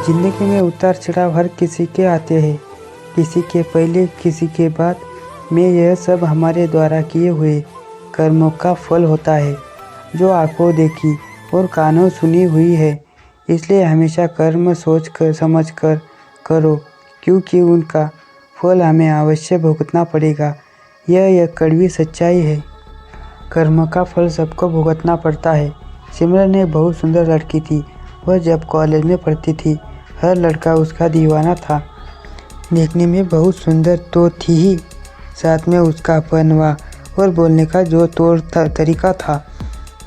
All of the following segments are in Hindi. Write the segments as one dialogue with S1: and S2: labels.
S1: ज़िंदगी में उतार चढ़ाव हर किसी के आते हैं, किसी के पहले किसी के बाद में। यह सब हमारे द्वारा किए हुए कर्मों का फल होता है, जो आंखों देखी और कानों सुनी हुई है। इसलिए हमेशा कर्म सोच कर समझ कर करो, क्योंकि उनका फल हमें अवश्य भुगतना पड़ेगा। यह एक कड़वी सच्चाई है। कर्म का फल सबको भुगतना पड़ता है। सिमरन एक बहुत सुंदर लड़की थी। वह जब कॉलेज में पढ़ती थी, हर लड़का उसका दीवाना था। देखने में बहुत सुंदर तो थी ही, साथ में उसका पहनवा और बोलने का जो तरीका था,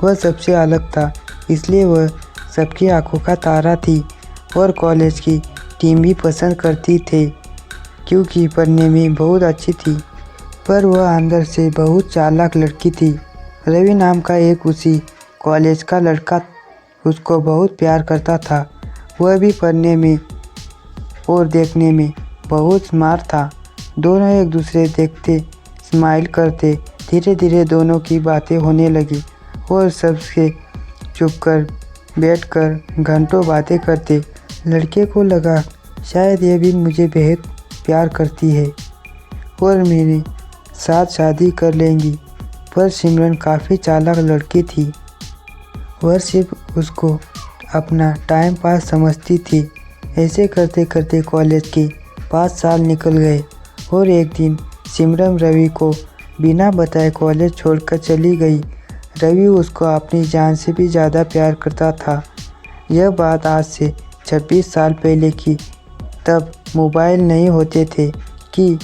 S1: वह सबसे अलग था। इसलिए वह सबकी आंखों का तारा थी और कॉलेज की टीम भी पसंद करती थे, क्योंकि पढ़ने में बहुत अच्छी थी। पर वह अंदर से बहुत चालाक लड़की थी। रवि नाम का एक उसी कॉलेज का लड़का उसको बहुत प्यार करता था। वह भी पढ़ने में और देखने में बहुत स्मार्ट था। दोनों एक दूसरे देखते स्माइल करते। धीरे धीरे दोनों की बातें होने लगी और सबसे चुपकर बैठकर घंटों बातें करते। लड़के को लगा शायद ये भी मुझे बेहद प्यार करती है और मेरे साथ शादी कर लेंगी। पर सिमरन काफ़ी चालाक लड़की थी। वह सिर्फ उसको अपना टाइम पास समझती थी। ऐसे करते करते कॉलेज के 5 साल निकल गए और एक दिन सिमरन रवि को बिना बताए कॉलेज छोड़कर चली गई। रवि उसको अपनी जान से भी ज़्यादा प्यार करता था। यह बात आज से 26 साल पहले की। तब मोबाइल नहीं होते थे कि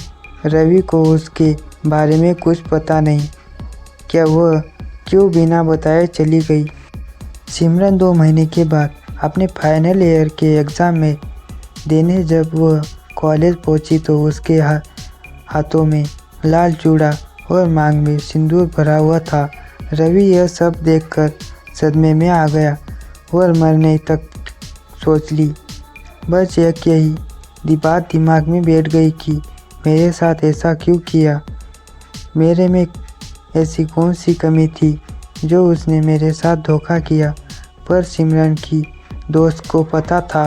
S1: रवि को उसके बारे में कुछ पता नहीं। क्या वह क्यों बिना बताए चली गई? सिमरन 2 महीने के बाद अपने फाइनल ईयर के एग्ज़ाम में देने जब वह कॉलेज पहुंची तो उसके हाथों में लाल चूड़ा और मांग में सिंदूर भरा हुआ था। रवि यह सब देखकर सदमे में आ गया और मरने तक सोच ली। बस यही बात दिमाग में बैठ गई कि मेरे साथ ऐसा क्यों किया। मेरे में ऐसी कौन सी कमी थी जो उसने मेरे साथ धोखा किया। पर सिमरन की दोस्त को पता था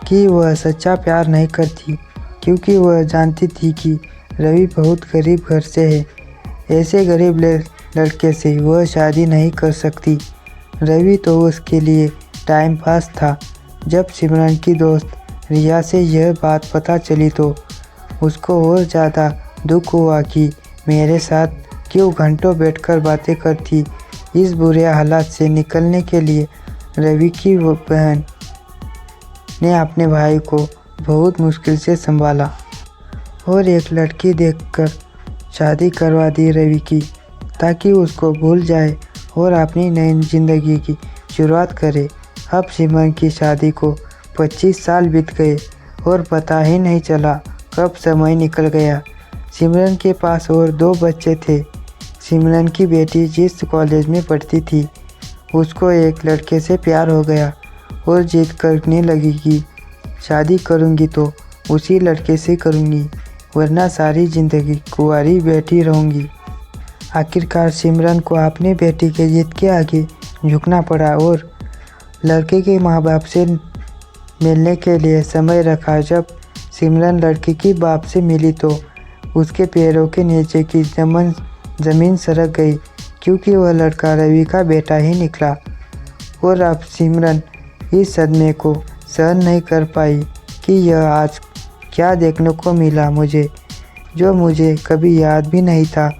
S1: कि वह सच्चा प्यार नहीं करती, क्योंकि वह जानती थी कि रवि बहुत गरीब घर से है। ऐसे गरीब लड़के से वह शादी नहीं कर सकती। रवि तो उसके लिए टाइम पास था। जब सिमरन की दोस्त रिया से यह बात पता चली तो उसको और ज़्यादा दुख हुआ कि मेरे साथ क्यों घंटों बैठकर बातें करती। इस बुरे हालात से निकलने के लिए रवि की वो बहन ने अपने भाई को बहुत मुश्किल से संभाला और एक लड़की देखकर शादी करवा दी रवि की, ताकि उसको भूल जाए और अपनी नई ज़िंदगी की शुरुआत करे। अब सिमरन की शादी को 25 साल बीत गए और पता ही नहीं चला कब समय निकल गया। सिमरन के पास और 2 बच्चे थे। सिमरन की बेटी जिस कॉलेज में पढ़ती थी, उसको एक लड़के से प्यार हो गया और जिद करने लगी कि शादी करूंगी तो उसी लड़के से करूंगी, वरना सारी ज़िंदगी कुंवारी बैठी रहूंगी। आखिरकार सिमरन को अपने बेटी के जिद के आगे झुकना पड़ा और लड़के के माँ बाप से मिलने के लिए समय रखा। जब सिमरन लड़के की बाप से मिली तो उसके पैरों के नीचे की ज़मीन सरक गई, क्योंकि वह लड़का रवि का बेटा ही निकला। और अब सिमरन इस सदमे को सहन नहीं कर पाई कि यह आज क्या देखने को मिला मुझे, जो मुझे कभी याद भी नहीं था।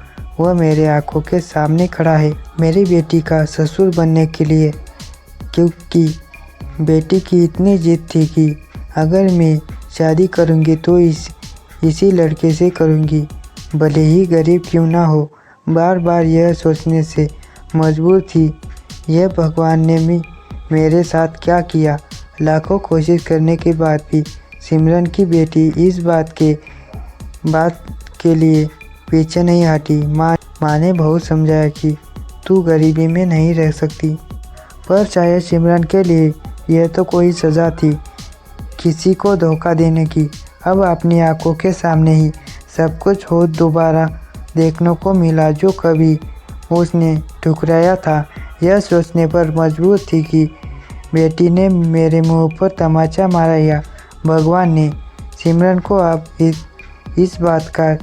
S1: वह मेरे आंखों के सामने खड़ा है, मेरी बेटी का ससुर बनने के लिए। क्योंकि बेटी की इतनी जिद थी कि अगर मैं शादी करूंगी तो इसी लड़के से करूंगी, भले ही गरीब क्यों ना हो। बार बार यह सोचने से मजबूर थी, यह भगवान ने मेरे साथ क्या किया। लाखों कोशिश करने के बाद भी सिमरन की बेटी इस बात के लिए पीछे नहीं हटी। माँ ने बहुत समझाया कि तू गरीबी में नहीं रह सकती, पर शायद सिमरन के लिए यह तो कोई सज़ा थी किसी को धोखा देने की। अब अपनी आंखों के सामने ही सब कुछ हो दोबारा देखने को मिला, जो कभी उसने ठुकराया था। यह सोचने पर मजबूर थी कि बेटी ने मेरे मुंह पर तमाचा मारा या भगवान ने? सिमरन को अब इस बात का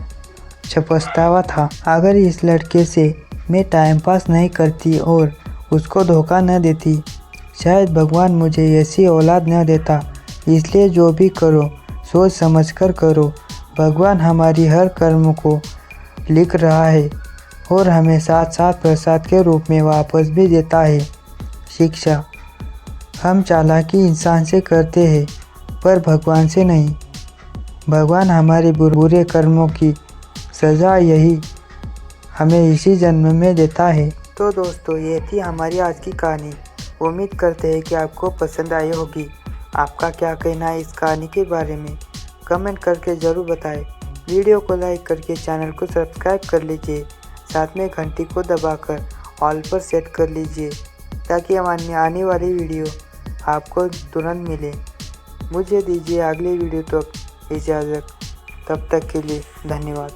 S1: पछतावा था। अगर इस लड़के से मैं टाइम पास नहीं करती और उसको धोखा न देती, शायद भगवान मुझे ऐसी औलाद न देता। इसलिए जो भी करो सोच समझकर करो। भगवान हमारी हर कर्म को लिख रहा है और हमें साथ साथ प्रसाद के रूप में वापस भी देता है। शिक्षा: हम चालाकी इंसान से करते हैं पर भगवान से नहीं। भगवान हमारे बुरे कर्मों की सज़ा यही हमें इसी जन्म में देता है। तो दोस्तों, ये थी हमारी आज की कहानी। उम्मीद करते हैं कि आपको पसंद आई होगी। आपका क्या कहना है इस कहानी के बारे में? कमेंट करके ज़रूर बताएं। वीडियो को लाइक करके चैनल को सब्सक्राइब कर लीजिए। साथ में घंटी को दबाकर ऑल पर सेट कर लीजिए ताकि हमारी आने वाली वीडियो आपको तुरंत मिले। मुझे दीजिए अगली वीडियो तक इजाज़त। तब तक के लिए धन्यवाद।